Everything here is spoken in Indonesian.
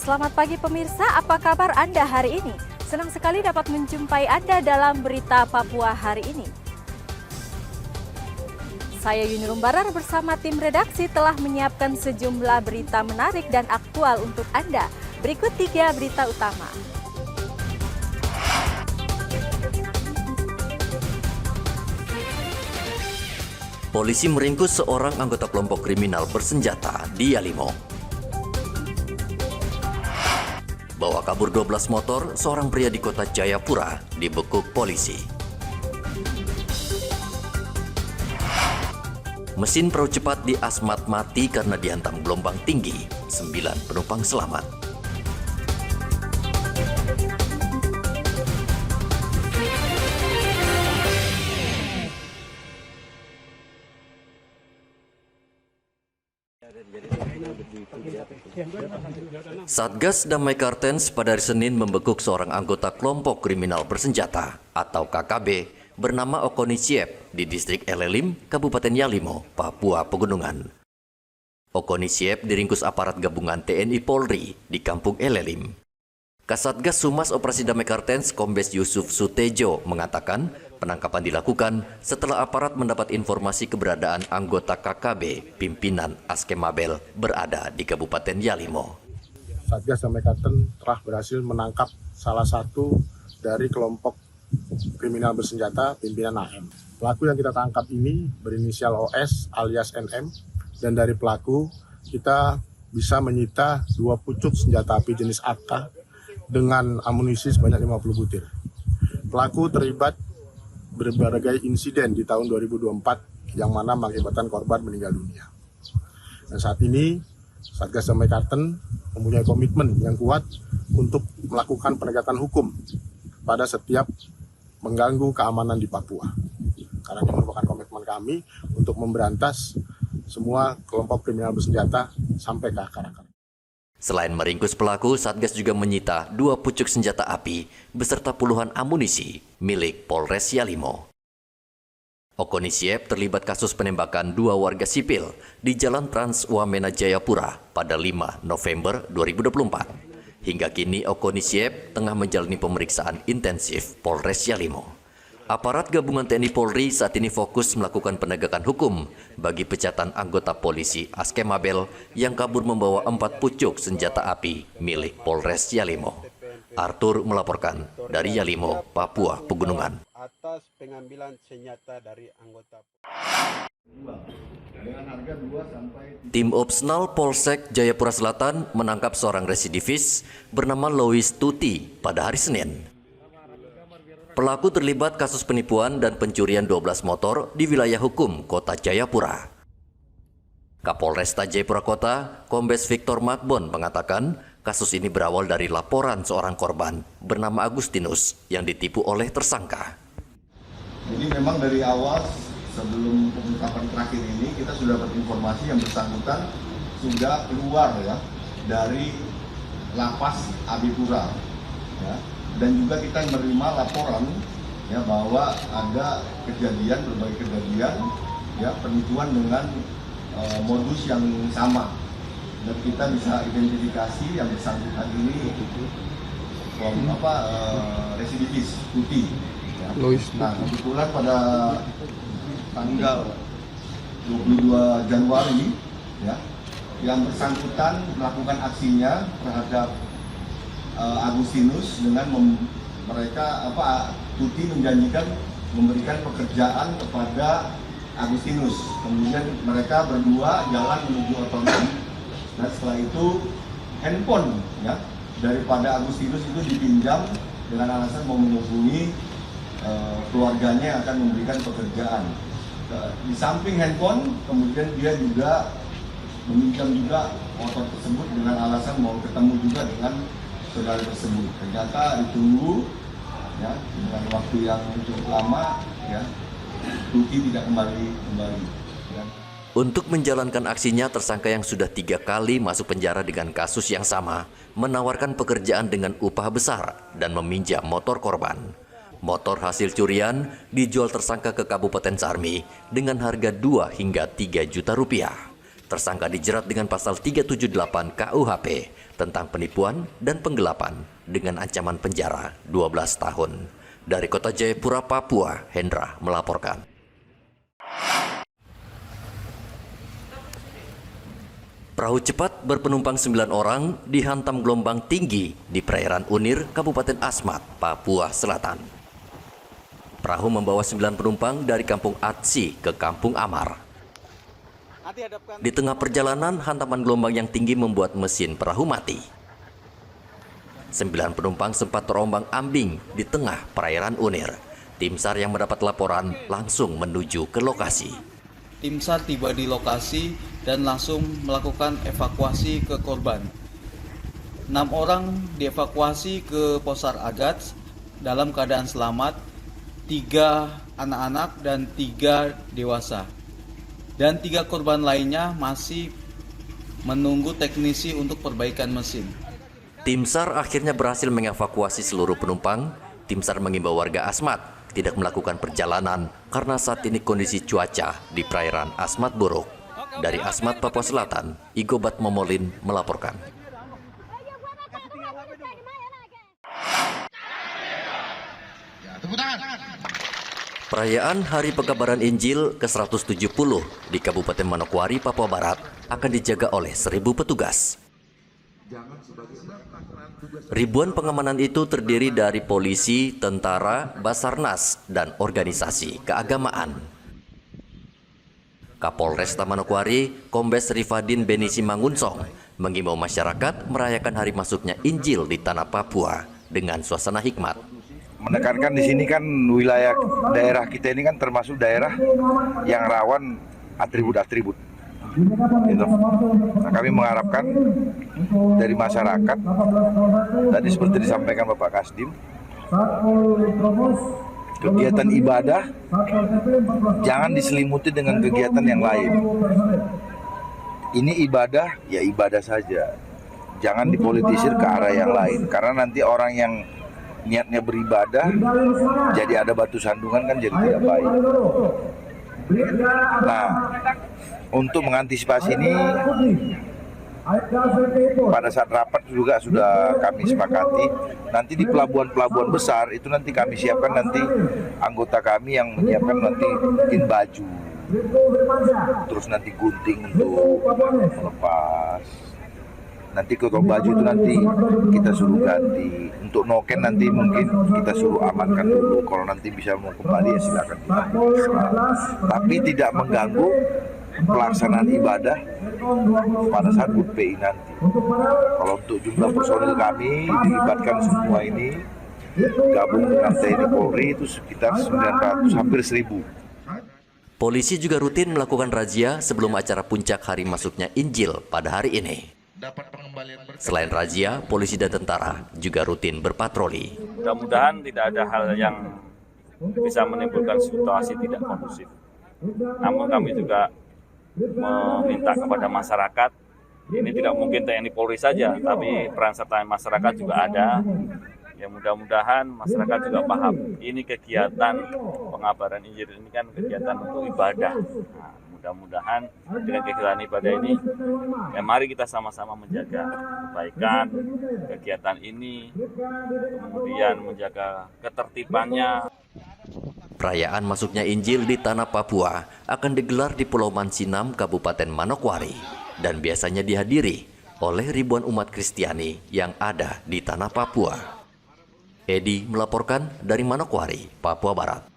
Selamat pagi pemirsa, apa kabar Anda hari ini? Senang sekali dapat menjumpai Anda dalam berita Papua hari ini. Saya Yuni Lumbarar bersama tim redaksi telah menyiapkan sejumlah berita menarik dan aktual untuk Anda. Berikut 3 berita utama. Polisi meringkus seorang anggota kelompok kriminal bersenjata di Yalimo. Bawa kabur 12 motor, seorang pria di kota Jayapura dibekuk polisi. Mesin perahu cepat di Asmat mati karena dihantam gelombang tinggi. 9 penumpang selamat. Satgas Damai Kartens pada hari Senin membekuk seorang anggota kelompok kriminal bersenjata atau KKB bernama Okoni Siep di distrik Elelim, Kabupaten Yalimo, Papua Pegunungan. Okoni Siep diringkus aparat gabungan TNI Polri di Kampung Elelim. Kasatgas Humas Operasi Damai Kartens Kombes Yusuf Sutejo mengatakan penangkapan dilakukan setelah aparat mendapat informasi keberadaan anggota KKB pimpinan Askemabel berada di Kabupaten Yalimo. Satgas Damai Kartens telah berhasil menangkap salah satu dari kelompok kriminal bersenjata pimpinan AM. Pelaku yang kita tangkap ini berinisial OS alias NM, dan dari pelaku kita bisa menyita 2 pucuk senjata api jenis AK dengan amunisi sebanyak 50 butir. Pelaku terlibat berbagai insiden di tahun 2024 yang mana mengakibatkan korban meninggal dunia. Dan saat ini Satgas Damai Kartens mempunyai komitmen yang kuat untuk melakukan penegakan hukum pada setiap mengganggu keamanan di Papua. Karena ini merupakan komitmen kami untuk memberantas semua kelompok kriminal bersenjata sampai ke akar-akar. Selain meringkus pelaku, Satgas juga menyita 2 pucuk senjata api beserta puluhan amunisi milik Polres Yalimo. Okoni Siep terlibat kasus penembakan 2 warga sipil di Jalan Trans Wamena Jayapura pada 5 November 2024. Hingga kini Okoni Siep tengah menjalani pemeriksaan intensif Polres Yalimo. Aparat gabungan TNI Polri saat ini fokus melakukan penegakan hukum bagi pecatan anggota polisi Askemabel yang kabur membawa 4 pucuk senjata api milik Polres Yalimo. Arthur melaporkan dari Yalimo, Papua Pegunungan. Atas pengambilan senjata dari anggota. Tim Opsnal Polsek Jayapura Selatan menangkap seorang residivis bernama Lois Tuti pada hari Senin. Pelaku terlibat kasus penipuan dan pencurian 12 motor di wilayah hukum Kota Jayapura. Kapolresta Jayapura Kota, Kombes Victor Makbon mengatakan kasus ini berawal dari laporan seorang korban bernama Agustinus yang ditipu oleh tersangka. Jadi memang dari awal sebelum pengungkapan terakhir ini kita sudah dapat informasi yang bersangkutan sudah keluar ya dari lapas Abipura ya. Dan juga kita menerima laporan ya bahwa ada berbagai kejadian ya penipuan dengan modus yang sama, dan kita bisa identifikasi yang bersangkutan ini residivis Tuti ya. Nah kebetulan pada tanggal 22 Januari ya yang bersangkutan melakukan aksinya terhadap Agustinus dengan Tuti menjanjikan memberikan pekerjaan kepada Agustinus. Kemudian mereka berdua jalan menuju otonom. Dan setelah itu handphone ya daripada Agustinus itu dipinjam dengan alasan mau menghubungi keluarganya yang akan memberikan pekerjaan. Di samping handphone, kemudian dia juga meminjam juga motor tersebut dengan alasan mau ketemu juga dengan saudara tersebut. Ternyata ditunggu ya dengan waktu yang cukup lama ya Tuti tidak kembali ya. Untuk menjalankan aksinya, tersangka yang sudah 3 kali masuk penjara dengan kasus yang sama menawarkan pekerjaan dengan upah besar dan meminjam motor korban. Motor hasil curian dijual tersangka ke Kabupaten Sarmi dengan harga 2 hingga 3 juta rupiah. Tersangka dijerat dengan pasal 378 KUHP tentang penipuan dan penggelapan dengan ancaman penjara 12 tahun. Dari Kota Jayapura, Papua, Hendra melaporkan. Perahu cepat berpenumpang 9 orang dihantam gelombang tinggi di perairan Unir, Kabupaten Asmat, Papua Selatan. Perahu membawa 9 penumpang dari Kampung Atsi ke Kampung Amar. Di tengah perjalanan, hantaman gelombang yang tinggi membuat mesin perahu mati. 9 penumpang sempat terombang-ambing di tengah perairan Unir. Tim SAR yang mendapat laporan langsung menuju ke lokasi. Tim SAR tiba di lokasi dan langsung melakukan evakuasi ke korban. 6 orang dievakuasi ke Posar Agats dalam keadaan selamat, 3 anak-anak dan 3 dewasa. Dan 3 korban lainnya masih menunggu teknisi untuk perbaikan mesin. Tim SAR akhirnya berhasil mengevakuasi seluruh penumpang. Tim SAR mengimbau warga Asmat tidak melakukan perjalanan karena saat ini kondisi cuaca di perairan Asmat buruk. Dari Asmat, Papua Selatan, Igobat Momolin melaporkan. Perayaan Hari Pekabaran Injil ke-170 di Kabupaten Manokwari, Papua Barat akan dijaga oleh 1.000 petugas. Ribuan pengamanan itu terdiri dari polisi, tentara, Basarnas, dan organisasi keagamaan. Kapolresta Manokwari, Kombes Rifadin Benisi Mangunsong, mengimbau masyarakat merayakan hari masuknya Injil di tanah Papua dengan suasana hikmat. Menekankan di sini kan wilayah daerah kita ini kan termasuk daerah yang rawan atribut-atribut. Gitu. Nah, kami mengharapkan dari masyarakat, tadi seperti disampaikan Bapak Kasdim, kegiatan ibadah jangan diselimuti dengan kegiatan yang lain. Ini ibadah, ya ibadah saja. Jangan dipolitisir ke arah yang lain, karena nanti orang yang niatnya beribadah, jadi ada batu sandungan kan jadi tidak baik. Nah, untuk mengantisipasi ini, pada saat rapat juga sudah kami sepakati, nanti di pelabuhan-pelabuhan besar itu nanti kami siapkan nanti anggota kami yang menyiapkan nanti mungkin baju, terus nanti gunting untuk melepas. Nanti ke baju itu nanti kita suruh ganti. Untuk noken nanti mungkin kita suruh amankan dulu. Kalau nanti bisa mau kembali ya silakan. Tapi tidak mengganggu pelaksanaan ibadah pada saat HUT PI nanti. Kalau untuk jumlah personil kami dilibatkan semua ini gabung dengan TNI Polri itu sekitar 900 hampir 1.000. Polisi juga rutin melakukan razia sebelum acara puncak hari masuknya Injil pada hari ini. Selain razia, polisi dan tentara juga rutin berpatroli. Mudah-mudahan tidak ada hal yang bisa menimbulkan situasi tidak kondusif. Namun kami juga meminta kepada masyarakat, ini tidak mungkin TNI Polri saja, tapi peran serta masyarakat juga ada. Ya mudah-mudahan masyarakat juga paham, ini kegiatan pengabaran Injil ini kan kegiatan untuk ibadah. Nah, mudah-mudahan dengan kegiatan ibadah ini, ya mari kita sama-sama menjaga kebaikan kegiatan ini, kemudian menjaga ketertibannya. Perayaan masuknya Injil di tanah Papua akan digelar di Pulau Mansinam, Kabupaten Manokwari, dan biasanya dihadiri oleh ribuan umat Kristiani yang ada di tanah Papua. Edi melaporkan dari Manokwari, Papua Barat.